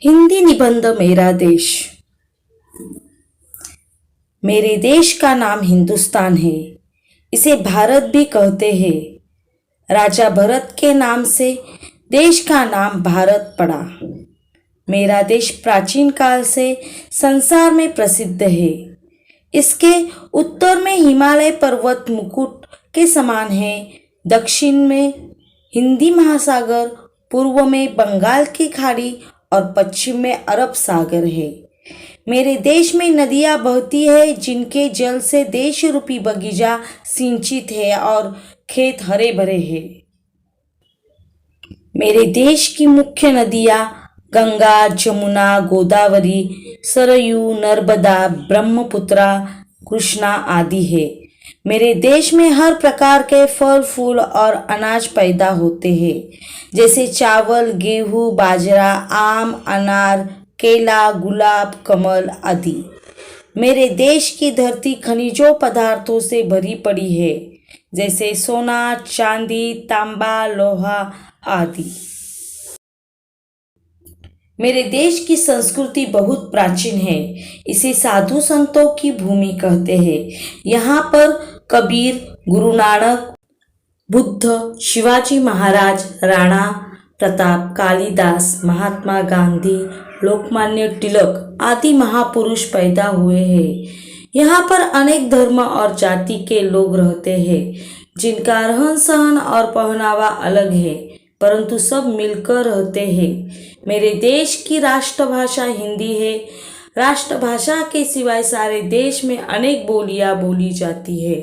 हिंदी निबंध मेरा देश। मेरे देश का नाम हिंदुस्तान है। इसे भारत भी कहते हैं। राजा भरत के नाम से देश का नाम भारत पड़ा। मेरा देश प्राचीन काल से संसार में प्रसिद्ध है। इसके उत्तर में हिमालय पर्वत मुकुट के समान है, दक्षिण में हिंदी महासागर, पूर्व में बंगाल की खाड़ी और पश्चिम में अरब सागर है। मेरे देश में नदियां बहती है, जिनके जल से देश रूपी बगीचा सिंचित है और खेत हरे भरे हैं। मेरे देश की मुख्य नदियां गंगा, जमुना, गोदावरी, सरयू, नर्मदा, ब्रह्मपुत्रा, कृष्णा आदि है। मेरे देश में हर प्रकार के फल, फूल और अनाज पैदा होते हैं, जैसे चावल, गेहूं, बाजरा, आम, अनार, केला, गुलाब, कमल आदि। मेरे देश की धरती खनिजों पदार्थों से भरी पड़ी है, जैसे सोना, चांदी, तांबा, लोहा आदि। मेरे देश की संस्कृति बहुत प्राचीन है। इसे साधु संतों की भूमि कहते हैं। यहाँ पर कबीर, गुरु नानक, बुद्ध, शिवाजी महाराज, राणा प्रताप, कालिदास, महात्मा गांधी, लोकमान्य तिलक आदि महापुरुष पैदा हुए हैं। यहाँ पर अनेक धर्म और जाति के लोग रहते हैं, जिनका रहन सहन और पहनावा अलग है, परंतु सब मिलकर रहते हैं। मेरे देश की राष्ट्रभाषा हिंदी है। राष्ट्रभाषा के सिवाय सारे देश में अनेक बोलियां बोली जाती है।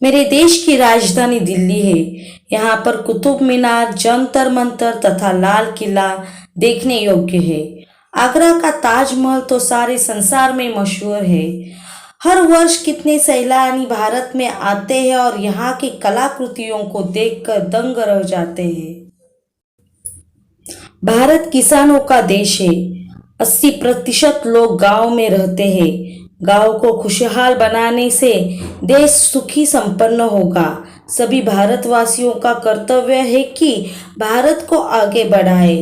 मेरे देश की राजधानी दिल्ली है। यहाँ पर कुतुब मीनार, जंतर मंतर तथा लाल किला देखने योग्य है। आगरा का ताजमहल तो सारे संसार में मशहूर है। हर वर्ष कितने सैलानी भारत में आते हैं और यहाँ की कलाकृतियों को देखकर दंग रह जाते हैं। भारत किसानों का देश है। 80% लोग गांव में रहते हैं। गांव को खुशहाल बनाने से देश सुखी संपन्न होगा। सभी भारतवासियों का कर्तव्य है कि भारत को आगे बढ़ाए।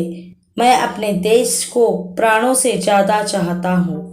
मैं अपने देश को प्राणों से ज्यादा चाहता हूँ।